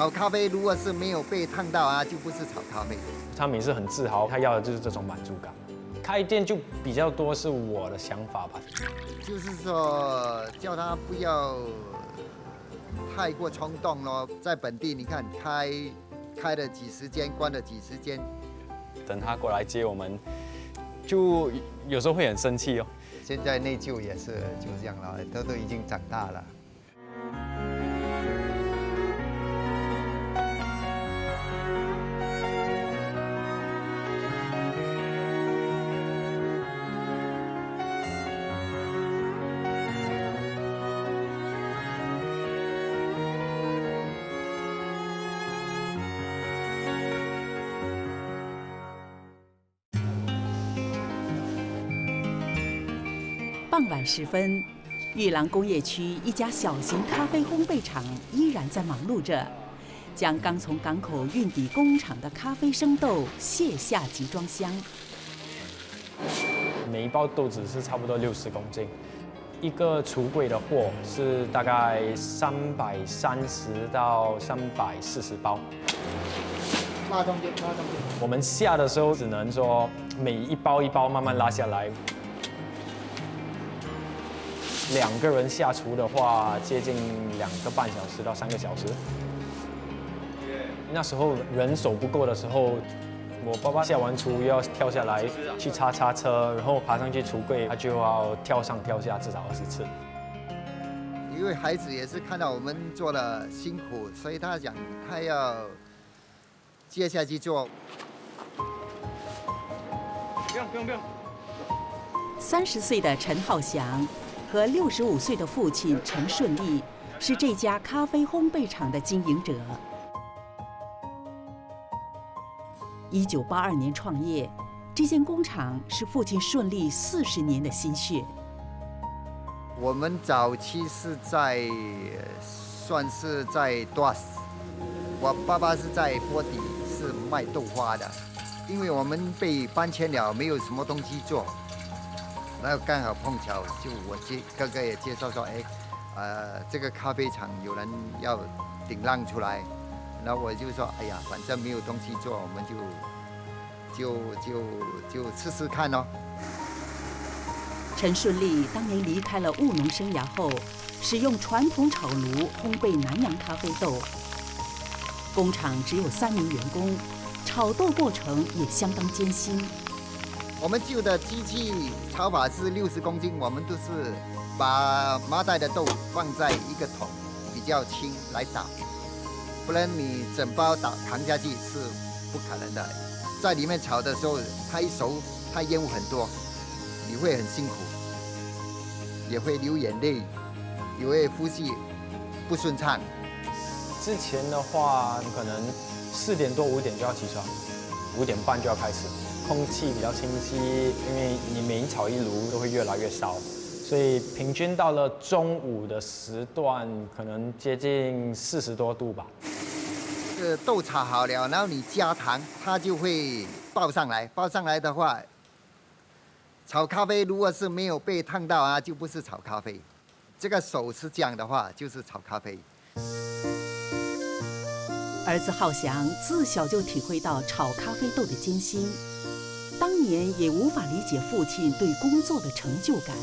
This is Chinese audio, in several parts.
炒咖啡如果是没有被烫到啊，就不是炒咖啡。他们也是很自豪，他要的就是这种满足感。开店就比较多是我的想法吧，就是说叫他不要太过冲动咯。在本地你看开了几十间，关了几十间，等他过来接我们，就有时候会很生气哦。现在内疚也是就这样了，都已经长大了。傍晚时分，玉郎工业区一家小型咖啡烘焙厂依然在忙碌着，将刚从港口运抵工厂的咖啡生豆卸下集装箱。每一包豆子是差不多60公斤，一个橱柜的货是大概330到340包。拉中间。我们下的时候只能说每一包一包慢慢拉下来。2个人下厨的话，接近2个半小时到3个小时。那时候人手不够的时候，我爸爸下完厨又要跳下来去擦车，然后爬上去橱柜，他就要跳上跳下至少20次。因为孩子也是看到我们做的辛苦，所以他讲他要接下去做。不用。 30岁的陈浩翔和65岁的父亲陈顺利是这家咖啡烘焙厂的经营者。1982年创业，这间工厂是父亲顺利40年的心血。我们早期是算是在 DOS， 我爸爸是在波底是卖豆花的，因为我们被搬迁了，没有什么东西做。 然后刚好碰巧，就我哥哥也介绍说，这个咖啡厂有人要顶让出来，然后我就说，哎呀，反正没有东西做，我们就试试看咯。陈顺利当年离开了务农生涯后，使用传统炒炉烘焙南洋咖啡豆。工厂只有3名员工，炒豆过程也相当艰辛。 我们旧的机器炒法是60公斤，我们都是把麻袋的豆放在一个桶，比较轻来打，不然你整包扛下去是不可能的。在里面炒的时候，它一熟，它烟雾很多，你会很辛苦，也会流眼泪，也会呼吸不顺畅。之前的话，可能4点多5点就要起床，5点半就要开始。 空气比较清晰，因为你每炒一炉都会越来越烧，所以平均到了中午的时段，可能接近40多度吧。豆炒好了，然后你加糖，它就会爆上来。爆上来的话，炒咖啡如果是没有被烫到啊，就不是炒咖啡。这个手是这样的话，就是炒咖啡。 儿子浩翔自小就体会到炒咖啡豆的艰辛，当年也无法理解父亲对工作的成就感。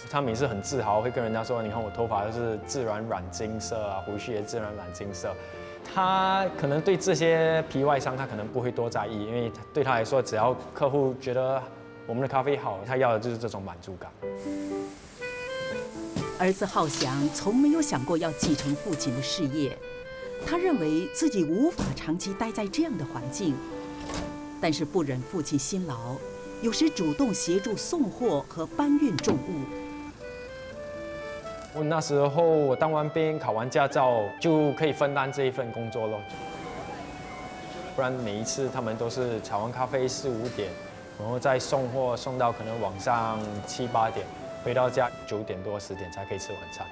他们也是很自豪，会跟人家说：“你看我头发都是自然染金色啊，胡须也自然染金色。”他可能对这些皮外伤他可能不会多在意，因为对他来说，只要客户觉得我们的咖啡好，他要的就是这种满足感。儿子浩翔从没有想过要继承父亲的事业。 他认为自己无法长期待在这样的环境，但是不忍父亲辛劳，有时主动协助送货和搬运重物。我那时候我当完兵、考完驾照，就可以分担这一份工作了。不然每一次他们都是炒完咖啡4、5点，然后再送货送到可能晚上7、8点，回到家9点多10点才可以吃晚餐。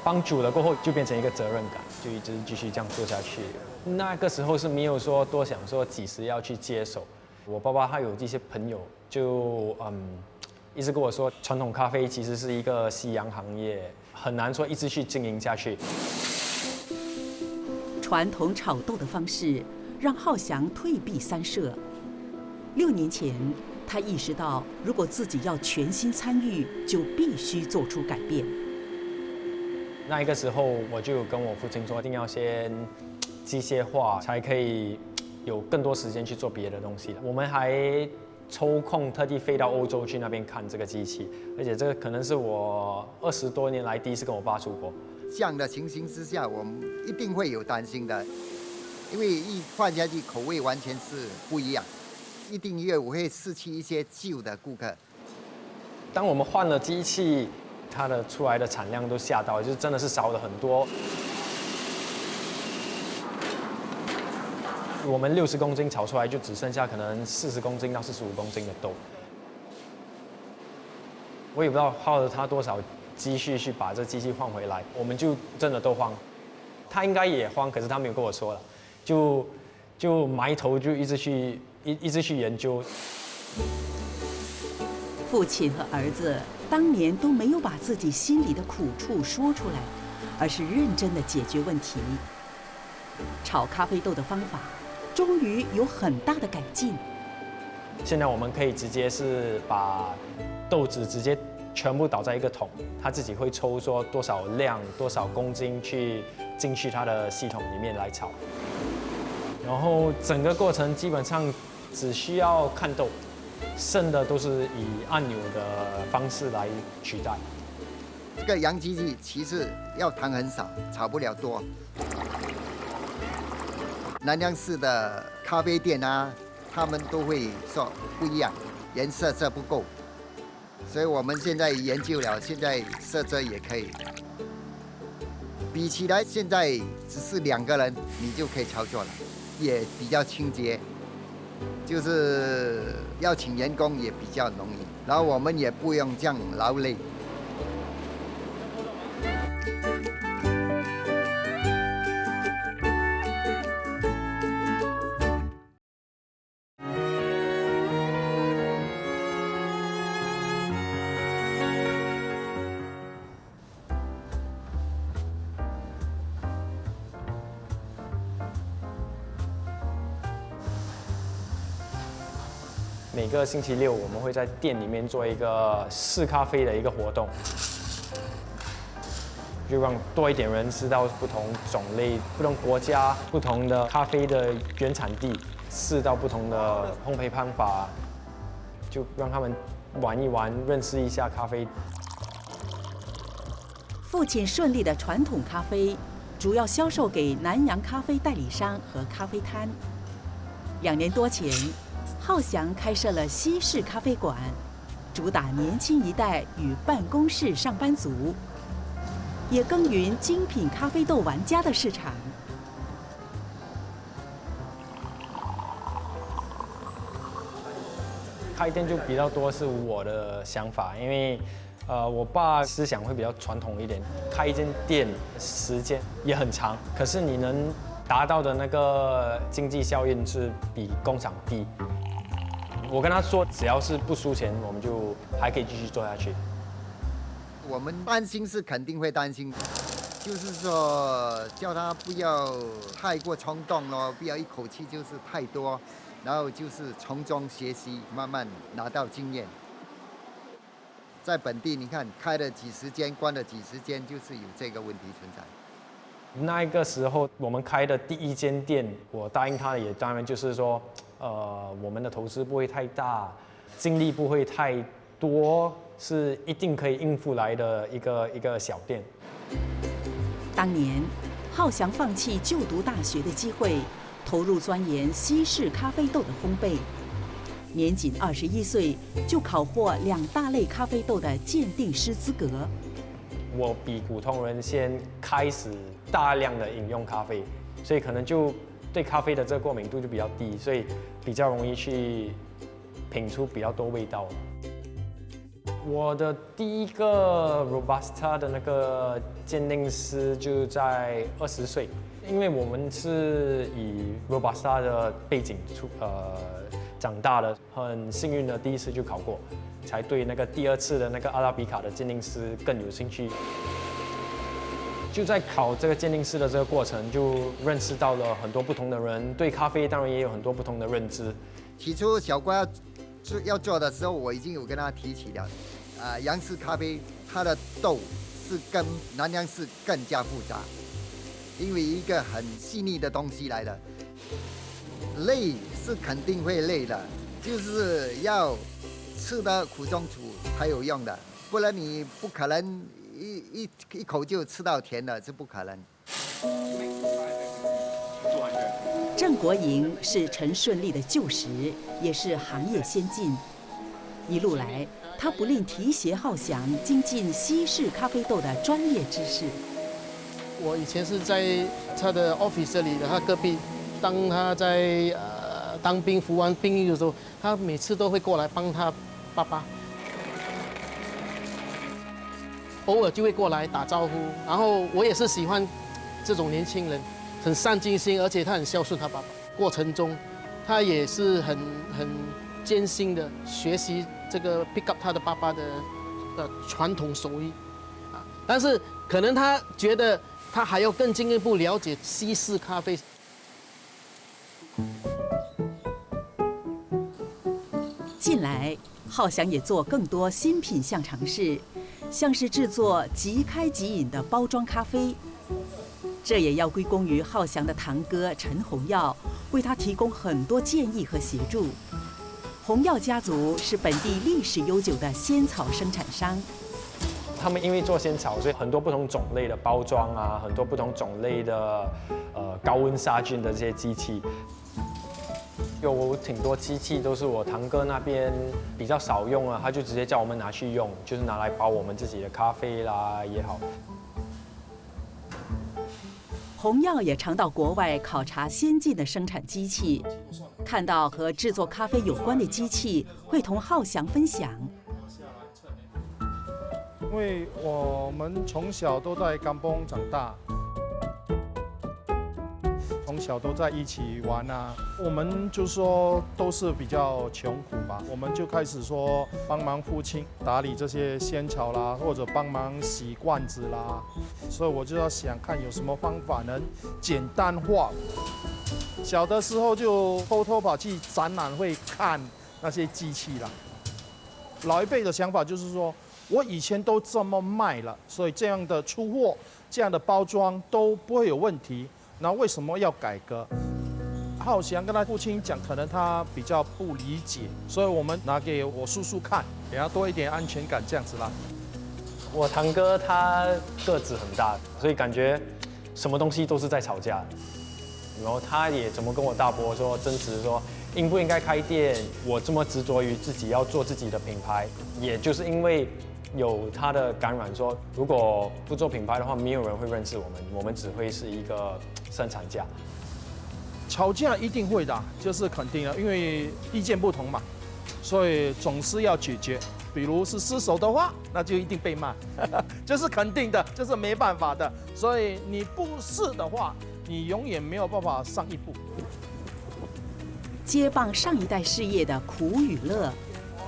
帮煮了过后，就变成一个责任感，就一直继续这样做下去。那个时候是没有说多想说几时要去接手。我爸爸他有这些朋友，就一直跟我说，传统咖啡其实是一个夕阳行业，很难说一直去经营下去。传统炒豆的方式让浩翔退避三舍。6年前，他意识到，如果自己要全心参与，就必须做出改变。那一个时候，我就跟我父亲说，一定要先机械化，才可以有更多时间去做别的东西。我们还抽空特地飞到欧洲去那边看这个机器，而且这个可能是我20多年来第一次跟我爸出国。这样的情形之下，我们一定会有担心的，因为一换下去口味完全是不一样，一定也会失去一些旧的顾客。当我们换了机器，它的出来的产量都吓到，就是真的是少了很多。我们60公斤炒出来，就只剩下可能40公斤到45公斤的豆。我也不知道耗了他多少积蓄去把这机器换回来，我们就真的都慌。他应该也慌，可是他没有跟我说了，就埋头就一直去研究。父亲和儿子当年都没有把自己心里的苦处说出来，而是认真的解决问题。炒咖啡豆的方法终于有很大的改进。现在我们可以直接是把豆子直接全部倒在一个桶，它自己会抽说多少量、多少公斤进去它的系统里面来炒。然后整个过程基本上只需要看豆，剩的都是以按钮的方式来取代。这个洋机器其实要糖很少，炒不了多。南洋市的咖啡店啊，他们都会说不一样，颜色这不够，所以我们现在研究了，现在色泽也可以。比起来，现在只是2个人你就可以操作了，也比较清洁，就是要请员工也比较容易，然后我们也不用这样劳累。每个星期6，我们会在店里面做一个试咖啡的一个活动，就让多一点人知道不同种类、不同国家、不同的咖啡的原产地，试到不同的烘焙方法，就让他们玩一玩，认识一下咖啡。父亲顺利的传统咖啡，主要销售给南洋咖啡代理商和咖啡摊。2年多前，浩翔开设了西式咖啡馆，主打年轻一代与办公室上班族，也耕耘精品咖啡豆玩家的市场。开店就比较多是我的想法，因为我爸思想会比较传统一点，开一间店时间也很长，可是你能达到的那个经济效应是比工厂低。我跟他说，只要是不输钱，我们就还可以继续做下去。我们担心是肯定会担心，就是说叫他不要太过冲动咯，不要一口气就是太多，然后就是从中学习，慢慢拿到经验。在本地，你看开了几十间，关了几十间，就是有这个问题存在。那个时候我们开的第1间店，我答应他的也当然就是说，我们的投资不会太大，精力不会太多，是一定可以应付来的一个小店。当年，浩翔放弃就读大学的机会，投入钻研西式咖啡豆的烘焙。年仅21岁就考获2大类咖啡豆的鉴定师资格。我比普通人先开始大量的饮用咖啡，所以可能就对咖啡的这个过敏度就比较低，所以比较容易去品出比较多味道。我的第一个 Robusta 的那个鉴定师就在20岁，因为我们是以 Robusta 的背景长大的，很幸运的第一次就考过，才对那个第2次的那个阿拉比卡的鉴定师更有兴趣。就在考这个鉴定师的这个过程，就认识到了很多不同的人，对咖啡当然也有很多不同的认知。起初小瓜要做的时候，我已经有跟他提起了，洋式咖啡它的豆是跟南洋式更加复杂，因为一个很细腻的东西来的，累是肯定会累的，就是要吃得苦中苦才有用的，不然你不可能一口就吃到甜的，是不可能。郑国营是陈顺利的旧识，也是行业先进。一路来，他不吝提携浩翔精进西式咖啡豆的专业知识。我以前是在他的 office 这里的，他隔壁。当他在当兵服完兵役的时候，他每次都会过来帮他爸爸，偶尔就会过来打招呼。然后我也是喜欢这种年轻人，很上进心，而且他很孝顺他爸爸。过程中，他也是很艰辛的学习这个 pick up 他的爸爸的传统手艺啊。但是可能他觉得他还要更进一步了解西式咖啡。近来，浩翔也做更多新品项尝试，像是制作即开即饮的包装咖啡。这也要归功于浩翔的堂哥陈洪耀，为他提供很多建议和协助。洪耀家族是本地历史悠久的仙草生产商。他们因为做仙草，所以很多不同种类的包装啊，很多不同种类的高温杀菌的这些机器。有挺多机器都是我堂哥那边比较少用啊，他就直接叫我们拿去用，就是拿来包我们自己的咖啡啦也好。洪耀也常到国外考察先进的生产机器，看到和制作咖啡有关的机器，会同浩翔分享。因为我们从小都在甘榜长大。从小都在一起玩啊，我们就说都是比较穷苦吧，我们就开始说帮忙父亲打理这些仙草啦，或者帮忙洗罐子啦，所以我就要想看有什么方法能简单化。小的时候就偷偷跑去展览会看那些机器啦。老一辈的想法就是说，我以前都这么卖了，所以这样的出货、这样的包装都不会有问题。那为什么要改革？浩翔跟他父亲讲，可能他比较不理解，所以我们拿给我叔叔看，给他多一点安全感，这样子啦。我堂哥他个子很大，所以感觉什么东西都是在吵架。然后他也怎么跟我大伯说争执说应不应该开店，我这么执着于自己要做自己的品牌，也就是因为有他的感染说，如果不做品牌的话，没有人会认识我们，我们只会是一个生产家。吵架一定会的，就是肯定的，因为意见不同嘛，所以总是要解决。比如是失手的话，那就一定被骂，这是肯定的，这是没办法的。所以你不是的话，你永远没有办法上一步。接棒上一代事业的苦与乐，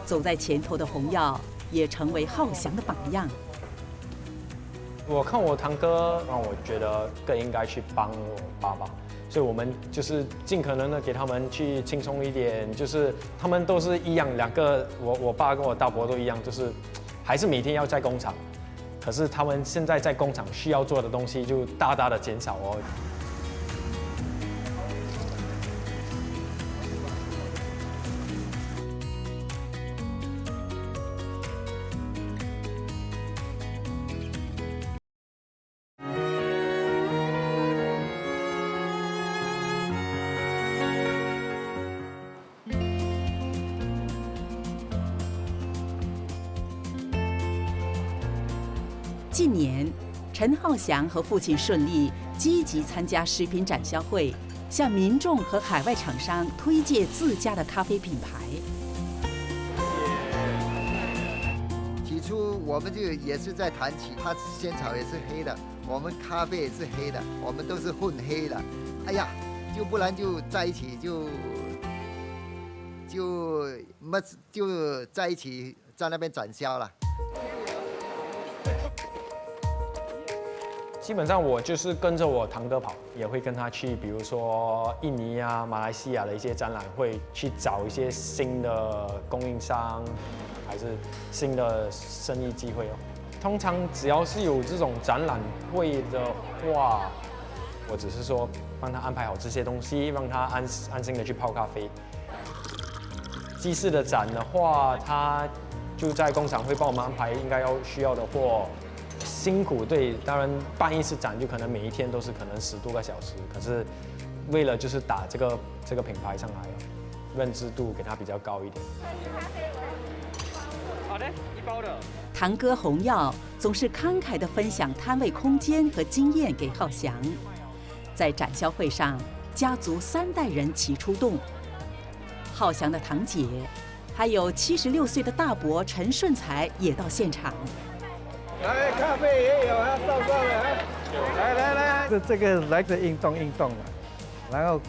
走在前头的洪耀也成为浩翔的榜样。我看我堂哥，让我觉得更应该去帮我爸爸，所以我们就是尽可能的给他们去轻松一点，就是他们都是一样，两个我爸跟我大伯都一样，就是还是每天要在工厂，可是他们现在在工厂需要做的东西就大大的减少哦。近年，陈浩翔和父亲顺利积极参加食品展销会，向民众和海外厂商推介自家的咖啡品牌。起初我们就也是在谈起，他仙草也是黑的，我们咖啡也是黑的，我们都是混黑的。哎呀，就不然就在一起就在一起在那边展销了。基本上我就是跟着我堂哥跑，也会跟他去，比如说印尼啊、马来西亚的一些展览会，去找一些新的供应商，还是新的生意机会哦。通常只要是有这种展览会的话，我只是说帮他安排好这些东西，让他安心的去泡咖啡。鸡翅的展的话，他就在工厂会帮我们安排应该需要的货。辛苦对，当然办一次展就可能每一天都是可能10多个小时，可是为了就是打这个品牌上来哦，认知度给它比较高一点。好的，一包的。堂哥洪耀总是慷慨地分享摊位空间和经验给浩翔，在展销会上，家族3代人齐出动。浩翔的堂姐，还有76岁的大伯陈顺才也到现场。来，咖啡也有啊，到这了啊！来，这个来着运动了，然后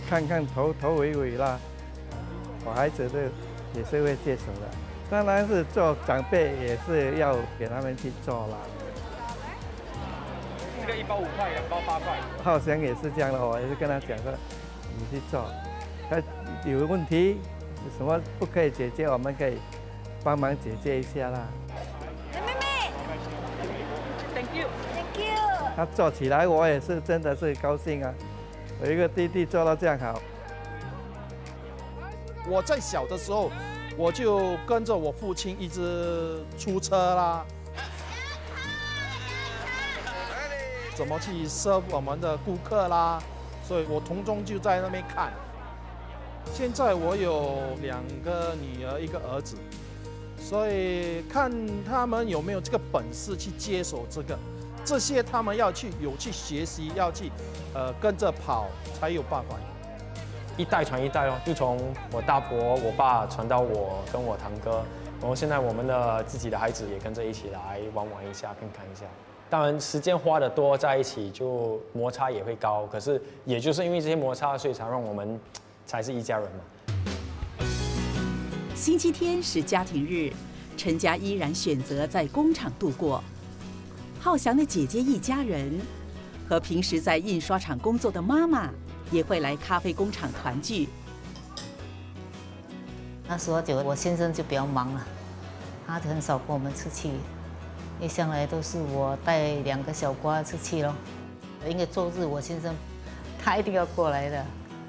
看看头尾啦，我孩子的也是会接手的，当然是做长辈也是要给他们去做啦。这个1包5块，2包8块。浩翔也是这样的，我也是跟他讲说，你去做，他有问题什么不可以解决，我们可以帮忙解决一下啦。他做起来，我也是真的是高兴啊！我一个弟弟做到这样好。我在小的时候，我就跟着我父亲一直出车啦，怎么去serve我们的顾客啦，所以我从中就在那边看。现在我有2个女儿，1个儿子，所以看他们有没有这个本事去接手这些他们要去学习，要去跟着跑才有办法。一代传一代哦，就从我大伯、我爸传到我跟我堂哥，然后现在我们的自己的孩子也跟着一起来玩一下、看一下。当然时间花得多在一起，就摩擦也会高。可是也就是因为这些摩擦，所以才让我们才是一家人嘛。星期天是家庭日，陈家依然选择在工厂度过。浩翔的姐姐一家人和平时在印刷厂工作的妈妈也会来咖啡工厂团聚。那时候我先生就比较忙了，他很少跟我们出去，一向来都是我带2个小瓜出去咯。因为周日我先生他一定要过来的，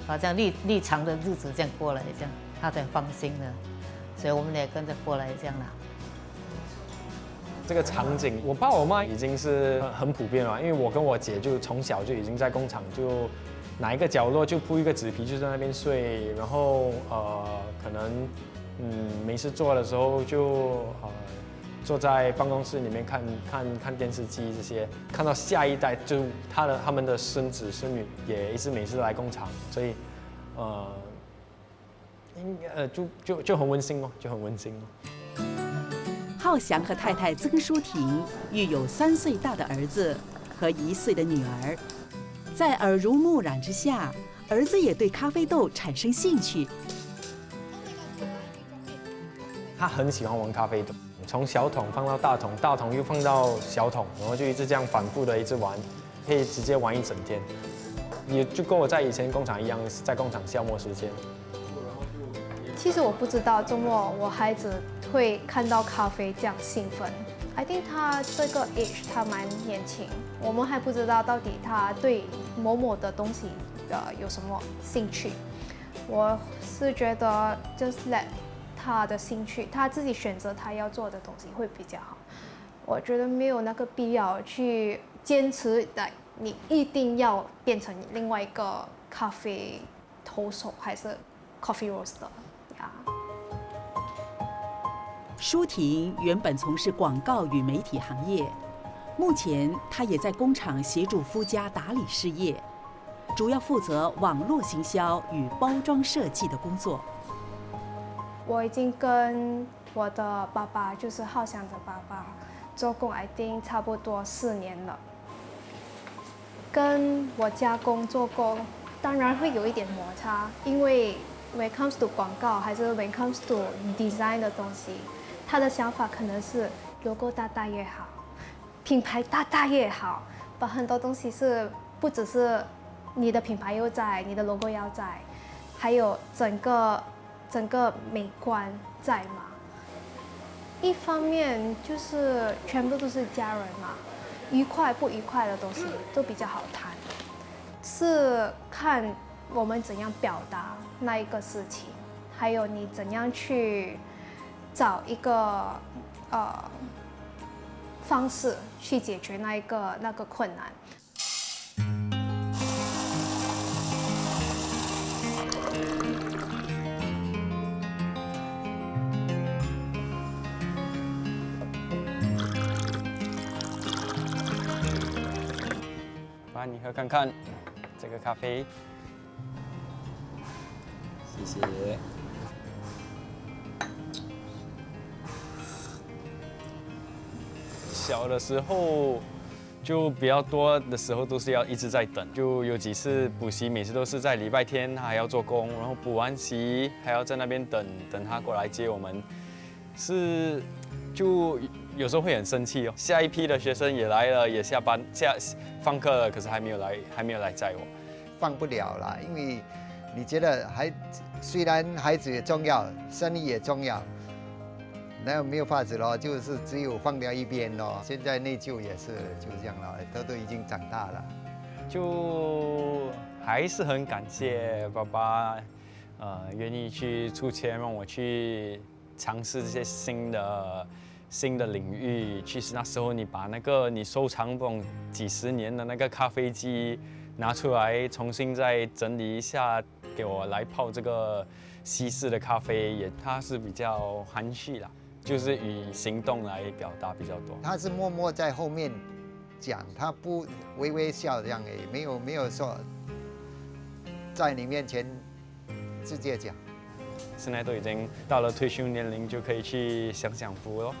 好像立长的日子这样过来，这样他才放心的，所以我们也跟着过来这样啦。这个场景，我爸我妈已经是很普遍了，因为我跟我姐就从小就已经在工厂，就哪一个角落就铺一个纸皮，就在那边睡，然后可能没事做的时候就坐在办公室里面看电视机这些，看到下一代就他们的孙子孙女也一直每次来工厂，所以就很温馨哦，就很温馨哦。浩翔和太太曾淑婷育有3岁大的儿子和1岁的女儿，在耳濡目染之下，儿子也对咖啡豆产生兴趣。他很喜欢玩咖啡豆，从小桶放到大桶，大桶又放到小桶，然后就一直这样反复的一直玩，可以直接玩一整天，也就跟我在以前工厂一样，在工厂消磨时间。其实我不知道周末我孩子会看到咖啡这样兴奋。I think 他这个 age 他蛮年轻，我们还不知道到底他对某某的东西有什么兴趣。我是觉得 just let 他的兴趣，他自己选择他要做的东西会比较好。我觉得没有那个必要去坚持的，你一定要变成另外一个咖啡投手还是 coffee roaster。舒婷原本从事广告与媒体行业，目前她也在工厂协助夫家打理事业，主要负责网络行销与包装设计的工作。我已经跟我的爸爸，就是浩翔的爸爸，做工I think差不多4年了。跟我家公做工，当然会有一点摩擦，因为when it comes to 广告还是when it comes to design 的东西，他的想法可能是 logo 大大越好，品牌大大越好，把很多东西是不只是你的品牌又在，你的 logo 要在，还有整个美观在嘛。一方面就是全部都是家人嘛，愉快不愉快的东西都比较好谈，是看我们怎样表达那一个事情，还有你怎样去找一个方式去解决那个困难。把你喝看看这个咖啡，谢谢。小的时候就比较多的时候都是要一直在等，就有几次补习，每次都是在礼拜天还要做工，然后补完习还要在那边等他过来接我们，就有时候会很生气哦。下一批的学生也来了，也放课了，可是还没有来载我，放不了了，因为你觉得虽然孩子也重要，生意也重要，那没有法子咯，就是只有放掉一边咯。现在内疚也是就这样了，都已经长大了，就还是很感谢爸爸，愿意去出钱让我去尝试这些新的领域。其实那时候你把那个你收藏过几十年的那个咖啡机拿出来，重新再整理一下，给我来泡这个西式的咖啡，它是比较含蓄啦，就是以行动来表达比较多。他是默默在后面讲，他不微笑这样而已，没有说在你面前直接讲。现在都已经到了退休年龄，就可以去享福咯。